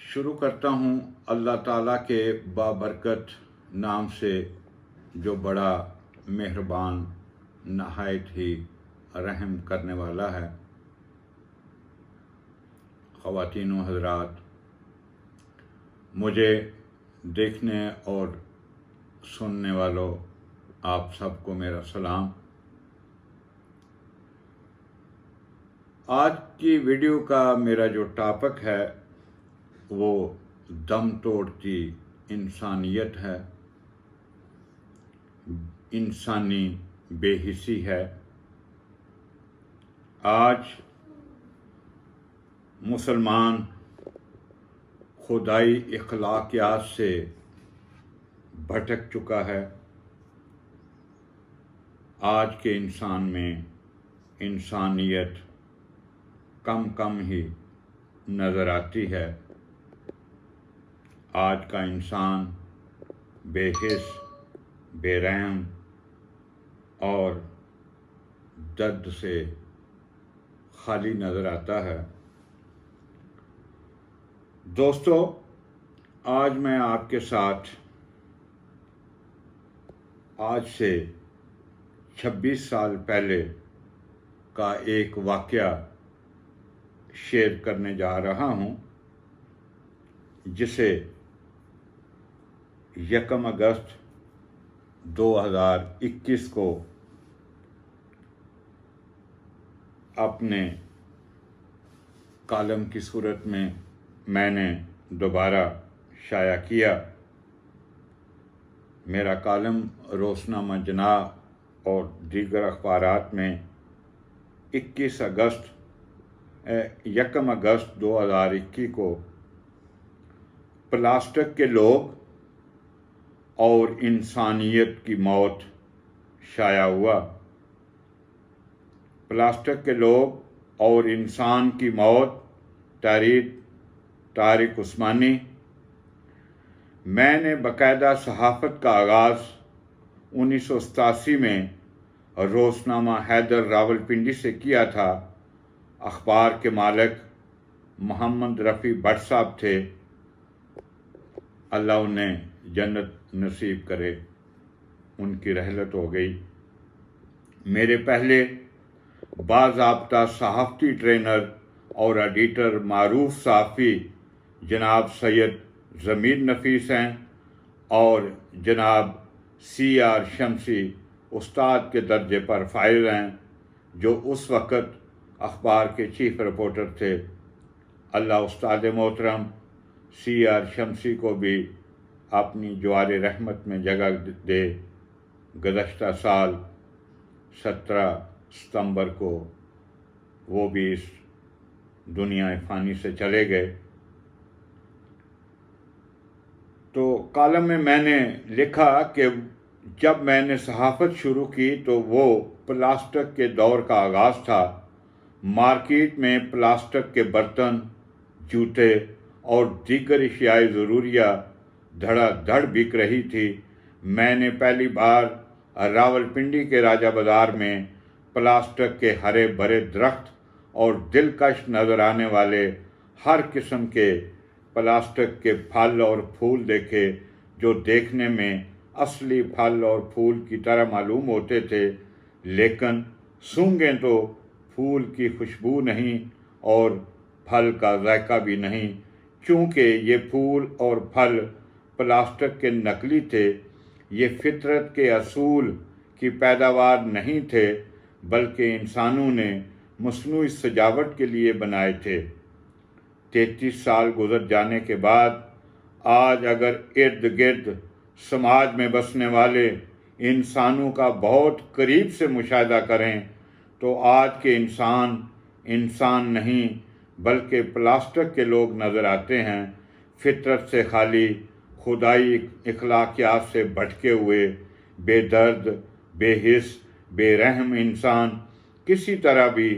शुरू करता हूँ अल्लाह ताला के बाबरकत नाम से, जो बड़ा मेहरबान नहायत ही रहम करने वाला है। ख़वातीन व हज़रात, मुझे देखने और सुनने वालों, आप सबको मेरा सलाम। आज की वीडियो का मेरा जो टॉपिक है वो दम तोड़ती इंसानियत है, इंसानी बेहिसी है। आज मुसलमान खुदाई इखलाकियात से भटक चुका है। आज के इंसान में इंसानियत कम कम ही नज़र आती है। आज का इंसान बेहिस, बेरहम और दर्द से खाली नज़र आता है। दोस्तों, आज मैं आपके साथ आज से 26 साल पहले का एक वाक़या शेयर करने जा रहा हूँ, जिसे 1 अगस्त 2021 को अपने कॉलम की सूरत में मैंने दोबारा शाया किया। मेरा कॉलम रोज़नामा जनाह और दीगर अखबारात में 1 अगस्त 2021 को प्लास्टिक के लोग और इंसानियत की मौत शाया हुआ। प्लास्टिक के लोग और इंसान की मौत, तारिक उस्मानी। मैंने बाकायदा सहाफ़त का आगाज़ 1987 में रोज़नामा हैदर रावलपिंडी से किया था। अखबार के मालिक मोहम्मद रफ़ी भट्ट साहब थे, अल्लाह उन्हें जन्नत नसीब करे। उनकी रहलत हो गई। मेरे पहले बाज़ाब्ता सहाफ़ती ट्रेनर और एडिटर मारूफ सहाफ़ी जनाब सैयद ज़मीर नफीस हैं और जनाब CR शमसी उस्ताद के दर्जे पर फाइल हैं, जो उस वक़्त अखबार के चीफ रिपोर्टर थे। अल्लाह उस्ताद मोहतरम CR शमसी को भी अपनी जवारे रहमत में जगह दे। गुज़श्ता साल 17 सितंबर को वो भी इस दुनिया फ़ानी से चले गए। तो कॉलम में मैंने लिखा कि जब मैंने सहाफ़त शुरू की तो वो प्लास्टिक के दौर का आगाज़ था। मार्केट में प्लास्टिक के बर्तन, जूते और दीगर अशियाए ज़रूरिया धड़ाधड़ बिक रही थी। मैंने पहली बार रावलपिंडी के राजा बाज़ार में प्लास्टिक के हरे भरे दरख्त और दिलकश नज़र आने वाले हर किस्म के प्लास्टिक के फल और फूल देखे, जो देखने में असली फल और फूल की तरह मालूम होते थे, लेकिन सूंघें तो फूल की खुशबू नहीं और फल का जायका भी नहीं, क्योंकि ये फूल और फल प्लास्टिक के नकली थे। ये फितरत के असूल की पैदावार नहीं थे, बल्कि इंसानों ने मसनूई सजावट के लिए बनाए थे। 33 साल गुजर जाने के बाद आज अगर इर्द गिर्द समाज में बसने वाले इंसानों का बहुत करीब से मुशाहिदा करें तो आज के इंसान नहीं बल्कि प्लास्टिक के लोग नज़र आते हैं। फितरत से खाली, खुदाई इखलाकियात से भटके हुए, बेदर्द, बेहिस, बेरहम इंसान किसी तरह भी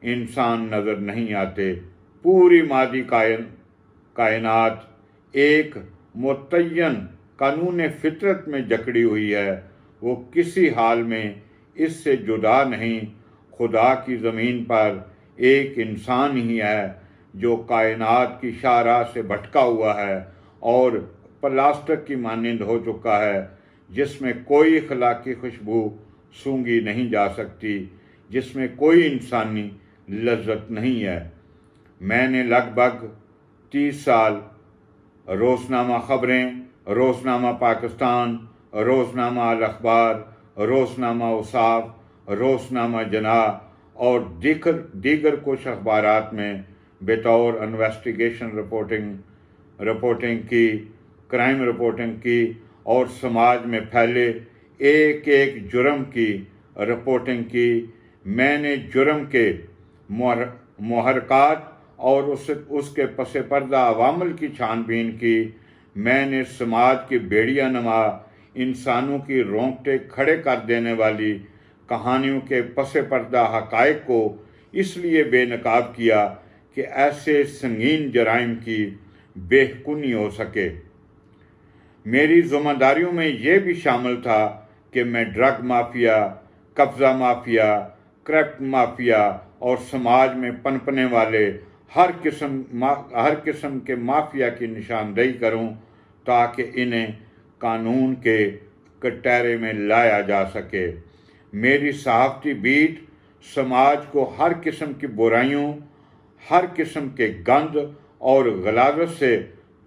इंसान नज़र नहीं आते। पूरी मादी कायनात एक मुतय्यन कानून फितरत में जकड़ी हुई है। वो किसी हाल में इससे जुदा नहीं। खुदा की ज़मीन पर एक इंसान ही है جو کائنات کی شاہراہ سے بھٹکا ہوا ہے اور پلاسٹک کی مانند ہو چکا ہے، جس میں کوئی اخلاقی خوشبو سونگھی نہیں جا سکتی، جس میں کوئی انسانی لذت نہیں ہے۔ میں نے لگ بھگ 30 سال روزنامہ خبریں، روزنامہ پاکستان، روزنامہ الاخبار، روزنامہ اوصاف، روزنامہ جناح اور دیگر کچھ اخبارات میں بطور انویسٹیگیشن رپورٹنگ کی، کرائم رپورٹنگ کی اور سماج میں پھیلے ایک جرم کی رپورٹنگ کی۔ میں نے جرم کے محرکات اور اس کے پس پردہ عوامل کی چھان بین کی۔ میں نے سماج کی بیڑیا نما، انسانوں کی رونگٹے کھڑے کر دینے والی کہانیوں کے پس پردہ حقائق کو اس لیے بے نقاب کیا کہ ایسے سنگین جرائم کی بے کنی ہو سکے۔ میری ذمہ داریوں میں یہ بھی شامل تھا کہ میں ڈرگ مافیا، قبضہ مافیا، کرپٹ مافیا اور سماج میں پنپنے والے ہر قسم کے مافیا کی نشاندہی کروں تاکہ انہیں قانون کے کٹہرے میں لایا جا سکے۔ میری صحافتی بیٹ سماج کو ہر قسم کی برائیوں، ہر قسم کے گند اور غلاظت سے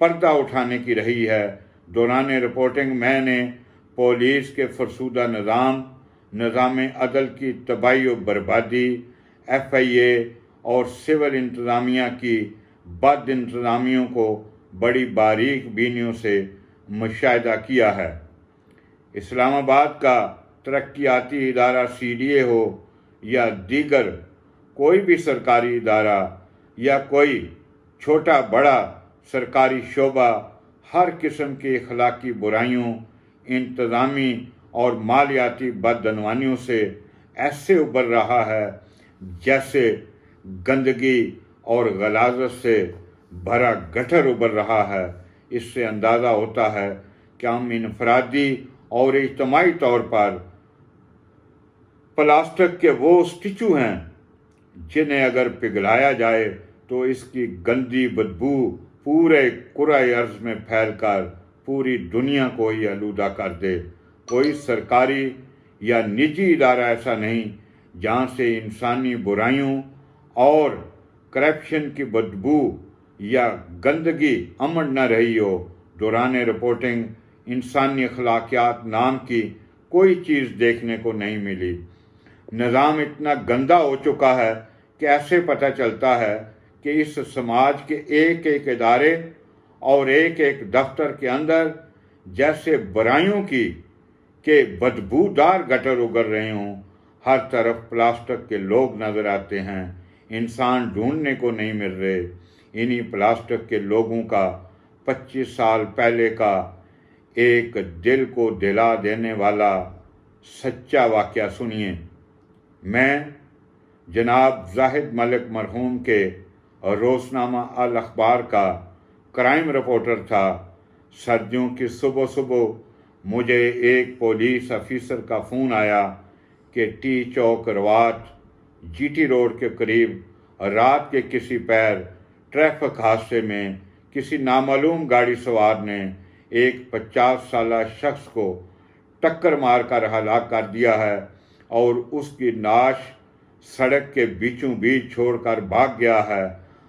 پردہ اٹھانے کی رہی ہے۔ دوران رپورٹنگ میں نے پولیس کے فرسودہ نظام عدل کی تباہی و بربادی، FIA اور سول انتظامیہ کی بد انتظامیوں کو بڑی باریک بینیوں سے مشاہدہ کیا ہے۔ اسلام آباد کا ترقیاتی ادارہ CDA ہو یا دیگر کوئی بھی سرکاری ادارہ یا کوئی چھوٹا بڑا سرکاری شعبہ، ہر قسم کی اخلاقی برائیوں، انتظامی اور مالیاتی بدعنوانیوں سے ایسے ابھر رہا ہے جیسے گندگی اور غلاظت سے بھرا گٹر ابھر رہا ہے۔ اس سے اندازہ ہوتا ہے کہ ہم انفرادی اور اجتماعی طور پر پلاسٹک کے وہ اسٹیچو ہیں جنہیں اگر پگھلایا جائے تو اس کی گندی بدبو پورے کرۂ ارض میں پھیل کر پوری دنیا کو ہی آلودہ کر دے۔ کوئی سرکاری یا نجی ادارہ ایسا نہیں جہاں سے انسانی برائیوں اور کرپشن کی بدبو یا گندگی امن نہ رہی ہو۔ دوران رپورٹنگ انسانی اخلاقیات نام کی کوئی چیز دیکھنے کو نہیں ملی۔ نظام اتنا گندا ہو چکا ہے کہ ایسے پتہ چلتا ہے کہ اس سماج کے ایک ادارے اور ایک دفتر کے اندر جیسے برائیوں کے بدبودار گٹر اگر رہے ہوں۔ ہر طرف پلاسٹک کے لوگ نظر آتے ہیں، انسان ڈھونڈنے کو نہیں مل رہے۔ انہی پلاسٹک کے لوگوں کا 25 سال پہلے کا ایک دل کو دلا دینے والا سچا واقعہ سنیے۔ میں جناب زاہد ملک مرحوم کے روزنامہ الاخبار کا کرائم رپورٹر تھا۔ سردیوں کی صبح مجھے ایک پولیس افیسر کا فون آیا کہ ٹی چوک روات GT روڈ کے قریب رات کے کسی پیر ٹریفک حادثے میں کسی نامعلوم گاڑی سوار نے ایک 50 سالہ شخص کو ٹکر مار کر ہلاک کر دیا ہے اور اس کی نعش سڑک کے بیچوں بیچ چھوڑ کر بھاگ گیا ہے۔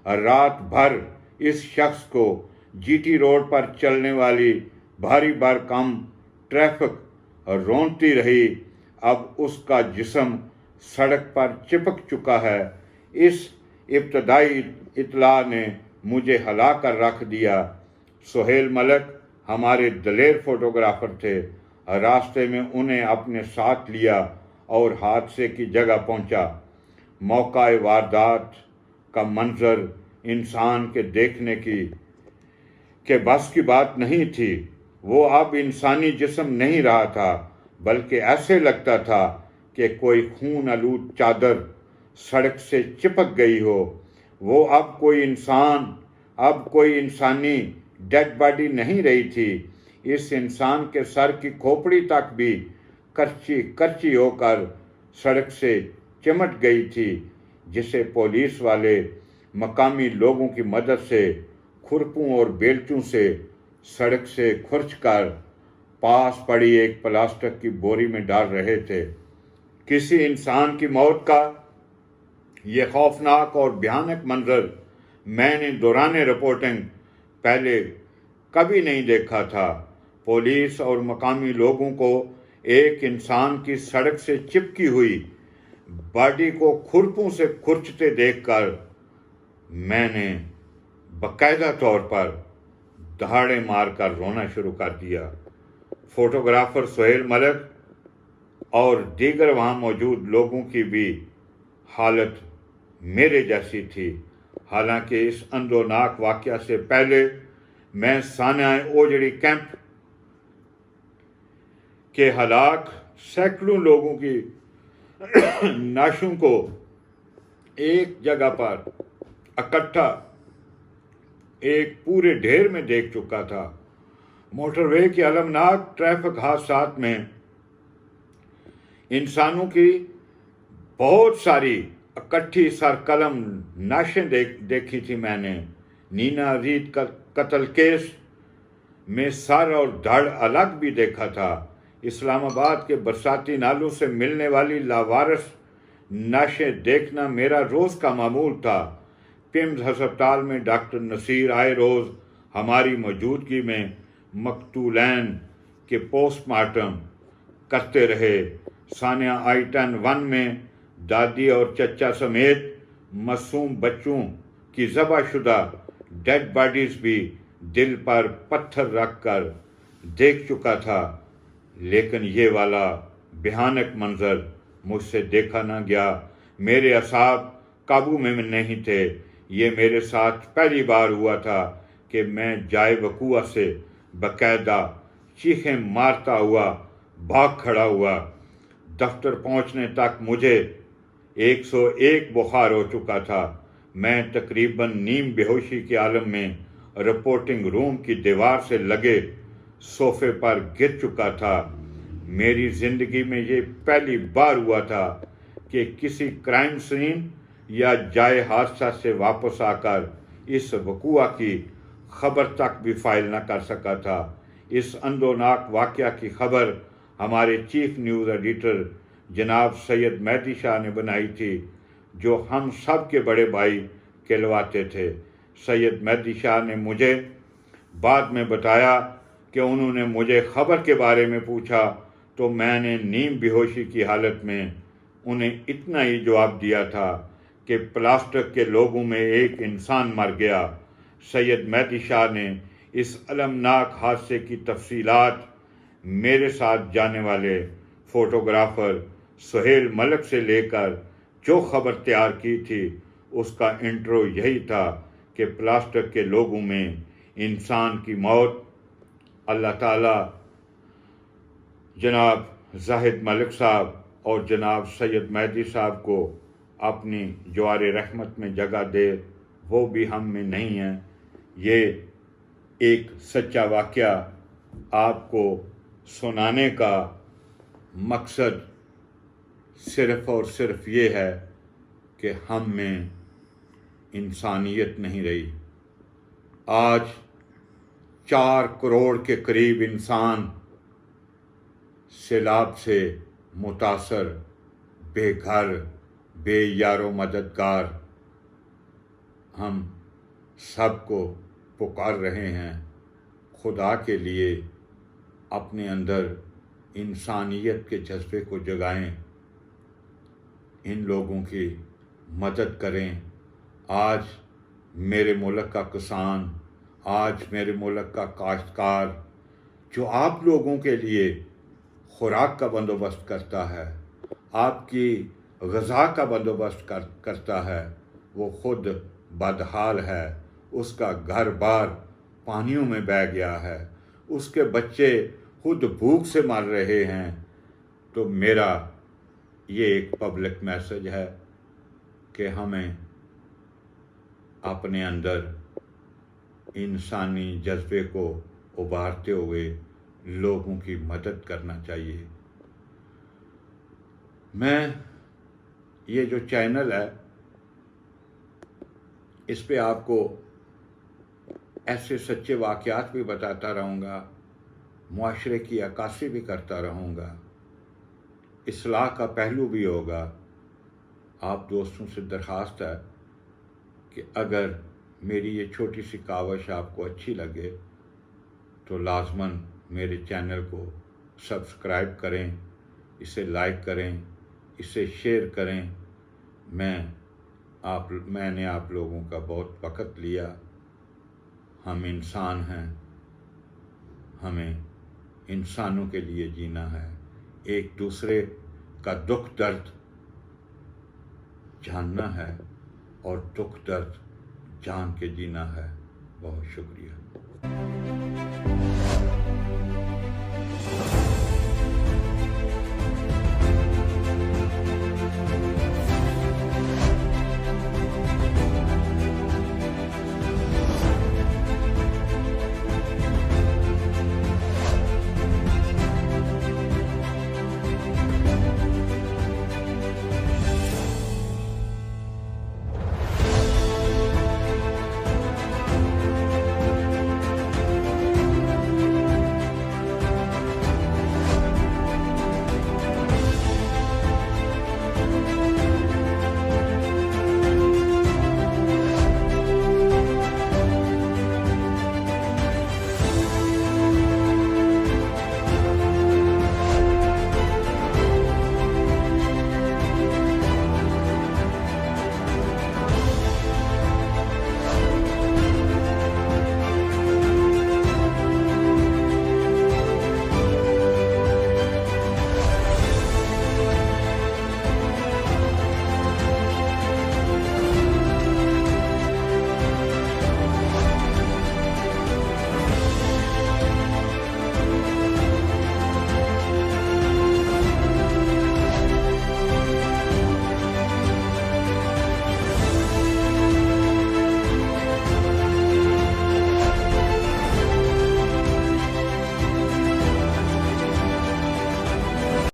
رات بھر اس شخص کو GT روڈ پر چلنے والی بھاری بھرکم ٹریفک رونتی رہی۔ اب اس کا جسم سڑک پر چپک چکا ہے۔ اس ابتدائی اطلاع نے مجھے ہلا کر رکھ دیا۔ سہیل ملک ہمارے دلیر فوٹوگرافر تھے۔ راستے میں انہیں اپنے ساتھ لیا اور حادثے کی جگہ پہنچا۔ موقع واردات کا منظر انسان کے دیکھنے کے بس کی بات نہیں تھی۔ وہ اب انسانی جسم نہیں رہا تھا، بلکہ ایسے لگتا تھا کہ کوئی خون آلود چادر سڑک سے چپک گئی ہو۔ وہ اب کوئی انسانی ڈیڈ باڈی نہیں رہی تھی۔ اس انسان کے سر کی کھوپڑی تک بھی کرچی ہو کر سڑک سے چمٹ گئی تھی، جسے پولیس والے मकामी लोगों की मदद से खुरपों और बेलचों से सड़क से खुरच कर पास पड़ी एक प्लास्टिक की बोरी में डाल रहे थे। किसी इंसान की मौत का ये खौफनाक और भयानक मंजर मैंने दौरान रिपोर्टिंग पहले कभी नहीं देखा था। पुलिस और मकामी लोगों को एक इंसान की सड़क से चिपकी हुई बॉडी को खुरपों से खुरचते देखकर मैंने बाकायदा तौर पर दहाड़े मारकर रोना शुरू कर दिया। फोटोग्राफर सुहेल मलिक और दीगर वहाँ मौजूद लोगों की भी हालत मेरे जैसी थी। हालांकि इस अंदोनाक वाक़या से पहले मैं सानिया ओजड़ी कैंप के हलाक सैकड़ों लोगों की नाशों को एक जगह पर इकट्ठा एक पूरे ढेर में देख चुका था। मोटरवे के अलमनाक ट्रैफिक हादसात में इंसानों की बहुत सारी इकट्ठी सरकलम नाशें देखी थी मैंने। नीना अजीज का कत्ल केस में सर और धड़ अलग भी देखा था। इस्लामाबाद के बरसाती नालों से मिलने वाली लावारिस नाशें देखना मेरा रोज़ का मामूल था। पिम्स हस्पताल में डॉक्टर नसीर आए रोज़ हमारी मौजूदगी में मकतूलैन के पोस्टमार्टम करते रहे। सानिया I-10-1 में दादी और चचा समेत मासूम बच्चों की ज़बहशुदा डेड बॉडीज़ भी दिल पर पत्थर रख कर देख चुका था, लेकिन ये वाला भयानक मंजर मुझसे देखा न गया। मेरे असाब काबू में नहीं थे। ये मेरे साथ पहली बार हुआ था कि मैं जाए वकूआ से बाकायदा चीखें मारता हुआ भाग खड़ा हुआ। दफ्तर पहुंचने तक मुझे 101 बुखार हो चुका था। मैं तकरीबन नीम बेहोशी के आलम में रिपोर्टिंग रूम की दीवार से लगे सोफे पर गिर चुका था। मेरी ज़िंदगी में ये पहली बार हुआ था कि किसी क्राइम सीन या जाए हादसा से वापस आकर इस वकूआ की खबर तक भी फाइल न कर सका था। इस अंदोनाक वाक़या की खबर हमारे चीफ न्यूज़ एडिटर जनाब सैयद मेहदी शाह ने बनाई थी, जो हम सब के बड़े भाई कहलवाते थे। सैयद मेहदी शाह ने मुझे बाद में बताया कि उन्होंने मुझे खबर के बारे में पूछा तो मैंने नीम बेहोशी की हालत में उन्हें इतना ही जवाब दिया था कि प्लास्टिक के लोगों में एक इंसान मर गया। सैयद मेहदी शाह ने इस अलमनाक हादसे की तफसीलात मेरे साथ जाने वाले फ़ोटोग्राफ़र सुहेल मलिक से लेकर जो खबर तैयार की थी उसका इंट्रो यही था कि प्लास्टिक के लोगों में इंसान की मौत अल्लाह ताला जनाब जाहिद मलिक साहब और जनाब सैयद मेहदी साहब को अपनी जवार रहमत में जगह दे, वो भी हम में नहीं है। ये एक सच्चा वाक़या आपको सुनाने का मकसद सिर्फ़ और सिर्फ ये है कि हम में इंसानियत नहीं रही। आज 4 करोड़ के करीब इंसान सैलाब से मुतासर, बेघर, बेयारो मददगार हम सबको पुकार रहे हैं। खुदा के लिए अपने अंदर इंसानियत के जज्बे को जगाएं, इन लोगों की मदद करें। आज मेरे मुल्क का किसान, आज मेरे मुल्क का काश्तकार जो आप लोगों के लिए खुराक का बंदोबस्त करता है, आपकी ग़िज़ा का बंदोबस्त करता है, वो ख़ुद बदहाल है। उसका घर बार पानियों में बह गया है, उसके बच्चे खुद भूख से मर रहे हैं। तो मेरा ये एक पब्लिक मैसेज है कि हमें अपने अंदर इंसानी जज्बे को उभारते हुए लोगों की मदद करना चाहिए। मैं ये जो चैनल है इस पे आपको ऐसे सच्चे वाक़यात भी बताता रहूँगा, मुआशरे की अक्कासी भी करता रहूँगा, इस्लाह का पहलू भी होगा। आप दोस्तों से दरख्वास्त है कि अगर मेरी ये छोटी सी कावश आपको अच्छी लगे तो लाजमन मेरे चैनल को सब्सक्राइब करें, इसे लाइक करें, इसे शेयर करें। मैंने आप लोगों का बहुत वक़्त लिया। हम इंसान हैं, हमें इंसानों के लिए जीना है, एक दूसरे का दुख दर्द जानना है और दुख दर्द जान के जीना है। बहुत शुक्रिया।